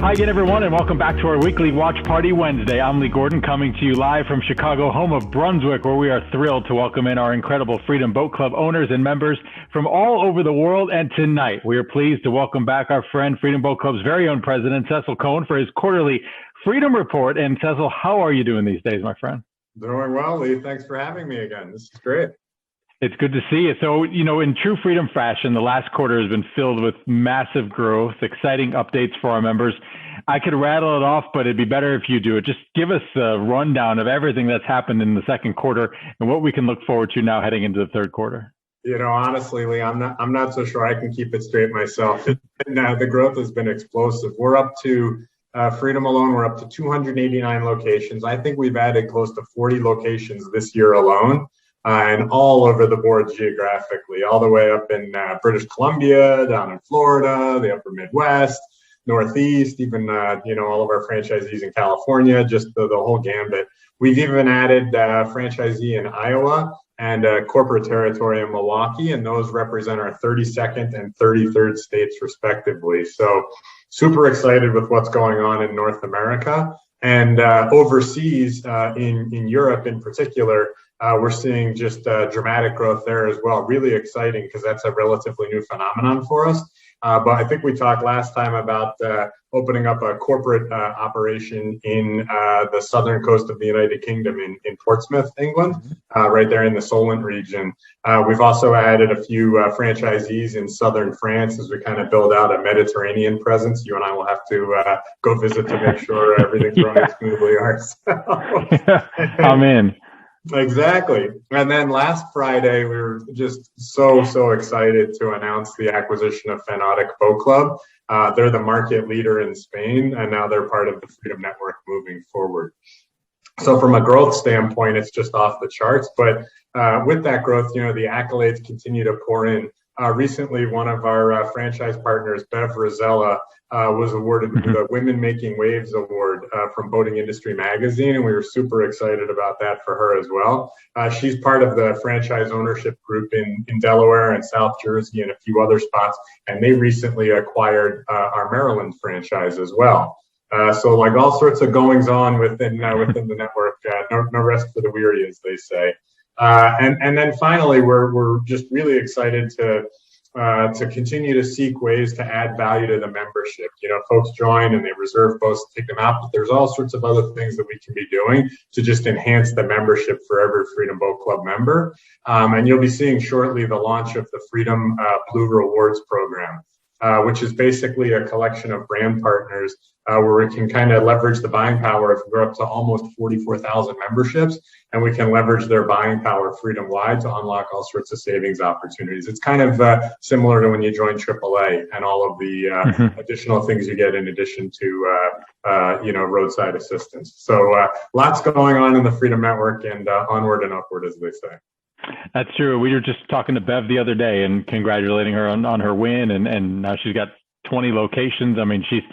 Hi again, everyone, and welcome back to our weekly Watch Party Wednesday. I'm Lee Gordon, coming to you live from Chicago, home of Brunswick, where we are thrilled to welcome in our incredible Freedom Boat Club owners and members from all over the world. And tonight, we are pleased to welcome back our friend, Freedom Boat Club's very own president, Cecil Cohn, for his quarterly Freedom Report. And Cecil, how are you doing these days, my friend? Doing well, Lee. Thanks for having me again. This is great. It's good to see you. So, in true Freedom fashion, the last quarter has been filled with massive growth, exciting updates for our members. I could rattle it off, but it'd be better if you do it. Just give us a rundown of everything that's happened in the second quarter and what we can look forward to now heading into the third quarter. Honestly, Lee, I'm not so sure I can keep it straight myself. The growth has been explosive. We're up to Freedom alone, we're up to 289 locations. I think we've added close to 40 locations this year alone. And all over the board geographically, all the way up in British Columbia, down in Florida, the upper Midwest, Northeast, even, all of our franchisees in California, just the whole gambit. We've even added franchisee in Iowa and corporate territory in Milwaukee, and those represent our 32nd and 33rd states respectively. So super excited with what's going on in North America. And overseas, in Europe in particular, we're seeing just dramatic growth there as well. Really exciting because that's a relatively new phenomenon for us. But I think we talked last time about opening up a corporate operation in the southern coast of the United Kingdom in Portsmouth, England, right there in the Solent region. We've also added a few franchisees in southern France as we kind of build out a Mediterranean presence. You and I will have to go visit to make sure everything's running smoothly ourselves. I'm in. Exactly. And then last Friday, we were just so excited to announce the acquisition of Fanatic Boat Club. They're the market leader in Spain, and now they're part of the Freedom Network moving forward. So from a growth standpoint, it's just off the charts. But with that growth, the accolades continue to pour in. Recently, one of our franchise partners, Bev Rosella, was awarded the Women Making Waves Award from Boating Industry Magazine, and we were super excited about that for her as well. She's part of the franchise ownership group in Delaware and South Jersey and a few other spots, and they recently acquired our Maryland franchise as well. So like all sorts of goings on within the network, no rest for the weary, as they say. And then finally, we're just really excited to continue to seek ways to add value to the membership. Folks join and they reserve boats to take them out, but there's all sorts of other things that we can be doing to just enhance the membership for every Freedom Boat Club member. And you'll be seeing shortly the launch of the Freedom Blue Rewards program, which is basically a collection of brand partners where we can kind of leverage the buying power. If we're up to almost 44,000 memberships, and we can leverage their buying power freedom-wide to unlock all sorts of savings opportunities. It's kind of similar to when you join AAA and all of the additional things you get in addition to roadside assistance. So lots going on in the Freedom Network, and onward and upward, as they say. That's true. We were just talking to Bev the other day and congratulating her on her win, and now she's got 20 locations. I mean, she's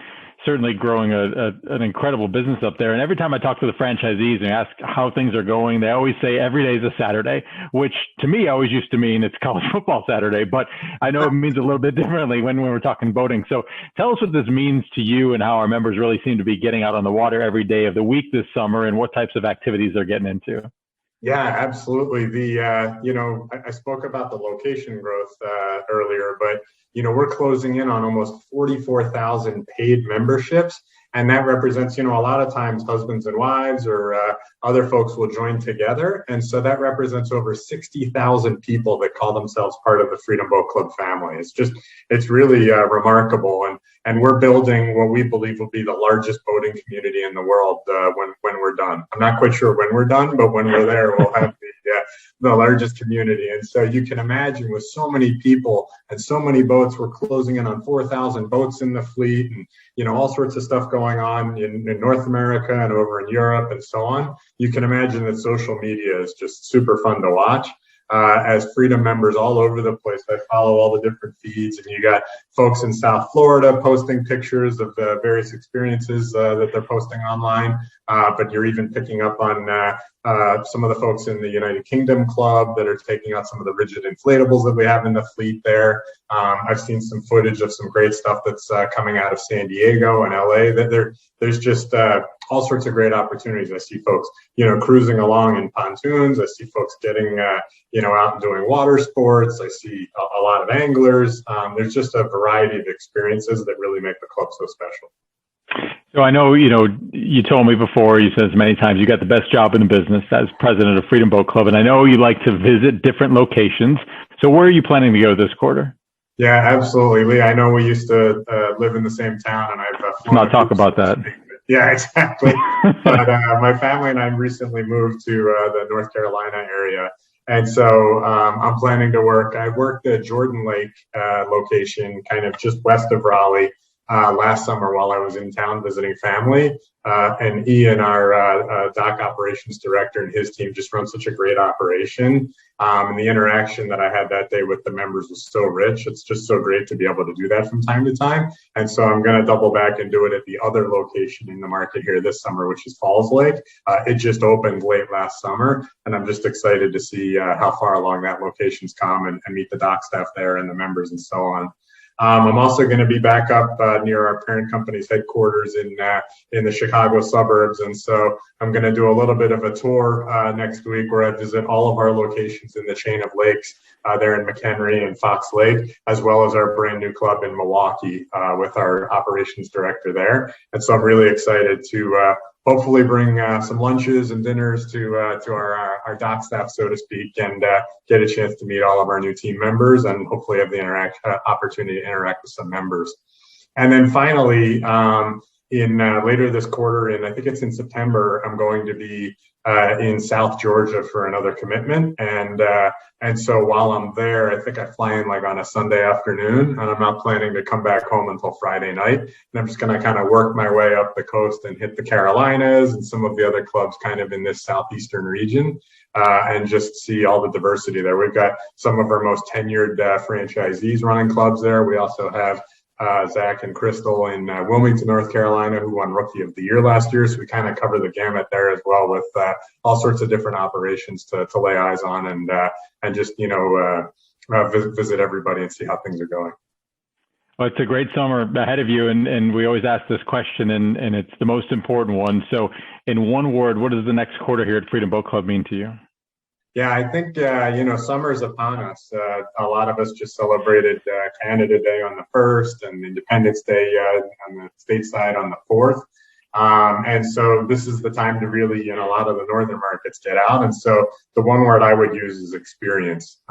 certainly growing an incredible business up there. And every time I talk to the franchisees and ask how things are going, they always say every day is a Saturday, which to me always used to mean it's college football Saturday, but I know it means a little bit differently when we're talking boating. So tell us what this means to you and how our members really seem to be getting out on the water every day of the week this summer and what types of activities they're getting into. Yeah, absolutely. I spoke about the location growth earlier, but we're closing in on almost 44,000 paid memberships, and that represents, a lot of times husbands and wives or other folks will join together, and so that represents over 60,000 people that call themselves part of the Freedom Boat Club family. It's really remarkable, and we're building what we believe will be the largest boating community in the world when we're done. I'm not quite sure when we're done, but when we're there, we'll have the largest community. And so you can imagine with so many people and so many boats, we're closing in on 4,000 boats in the fleet, and all sorts of stuff going on in North America and over in Europe and so on. You can imagine that social media is just super fun to watch. as Freedom members all over the place. I follow all the different feeds, and you got folks in South Florida posting pictures of the various experiences that they're posting online. But you're even picking up on some of the folks in the United Kingdom club that are taking out some of the rigid inflatables that we have in the fleet there. I've seen some footage of some great stuff that's coming out of San Diego and LA. There's just all sorts of great opportunities. I see folks, cruising along in pontoons. I see folks getting, out and doing water sports. I see a lot of anglers. There's just a variety of experiences that really make the club so special. So I know, you told me before, you said many times, you got the best job in the business as president of Freedom Boat Club. And I know you like to visit different locations. So where are you planning to go this quarter? Yeah, absolutely, Lee. I know we used to live in the same town, and I've let's not talk about that. Yeah, exactly. But my family and I recently moved to the North Carolina area. And so I'm planning to work. I worked at Jordan Lake location, kind of just west of Raleigh, last summer while I was in town visiting family. And Ian, our dock operations director, and his team just run such a great operation. And the interaction that I had that day with the members was so rich. It's just so great to be able to do that from time to time. And so I'm going to double back and do it at the other location in the market here this summer, which is Falls Lake. It just opened late last summer, and I'm just excited to see how far along that location's come and meet the dock staff there and the members and so on. I'm also going to be back up near our parent company's headquarters in the Chicago suburbs. And so I'm going to do a little bit of a tour next week where I visit all of our locations in the chain of lakes there in McHenry and Fox Lake, as well as our brand new club in Milwaukee with our operations director there. And so I'm really excited to hopefully bring some lunches and dinners to our dock staff, so to speak, and get a chance to meet all of our new team members and hopefully have the opportunity to interact with some members. And then finally, in later this quarter, and I think it's in September, I'm going to be in South Georgia for another commitment. And so while I'm there, I think I fly in like on a Sunday afternoon, and I'm not planning to come back home until Friday night. And I'm just going to kind of work my way up the coast and hit the Carolinas and some of the other clubs kind of in this southeastern region, and just see all the diversity there. We've got some of our most tenured franchisees running clubs there. We also have Zach and Crystal in Wilmington, North Carolina, who won Rookie of the Year last year. So we kind of cover the gamut there as well, with all sorts of different operations to lay eyes on and just visit everybody and see how things are going. Well, it's a great summer ahead of you, and we always ask this question, and it's the most important one. So, in one word, what does the next quarter here at Freedom Boat Club mean to you? Yeah, I think, summer is upon us. A lot of us just celebrated Canada Day on the 1st and Independence Day on the state side on the 4th. And so this is the time to really, a lot of the northern markets get out. And so the one word I would use is experience.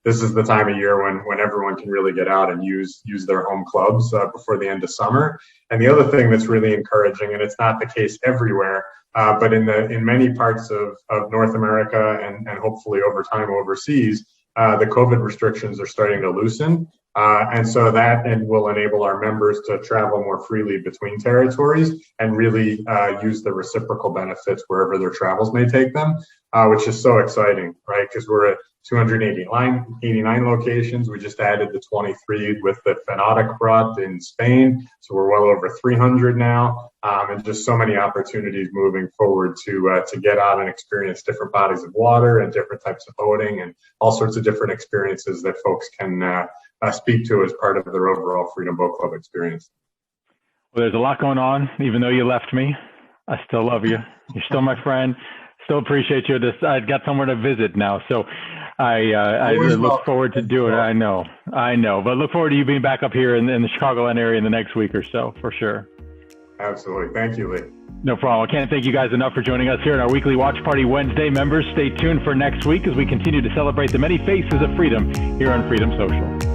This is the time of year when everyone can really get out and use their home clubs before the end of summer. And the other thing that's really encouraging, and it's not the case everywhere, but in many parts of North America and hopefully over time overseas, the COVID restrictions are starting to loosen. And so that will enable our members to travel more freely between territories and really use the reciprocal benefits wherever their travels may take them, which is so exciting, right? Because we're at 289 locations. We just added the 23 with the Fanatic brought in Spain. So we're well over 300 now. And just so many opportunities moving forward to get out and experience different bodies of water and different types of boating and all sorts of different experiences that folks can speak to as part of their overall Freedom Boat Club experience. Well, there's a lot going on. Even though you left me, I still love you. You're still my friend. Still appreciate you. I've got somewhere to visit now. So I look forward to doing it. I know. But look forward to you being back up here in the Chicagoland area in the next week or so, for sure. Absolutely. Thank you, Lee. No problem. I can't thank you guys enough for joining us here at our weekly Watch Party Wednesday. Members, stay tuned for next week as we continue to celebrate the many faces of freedom here on Freedom Social.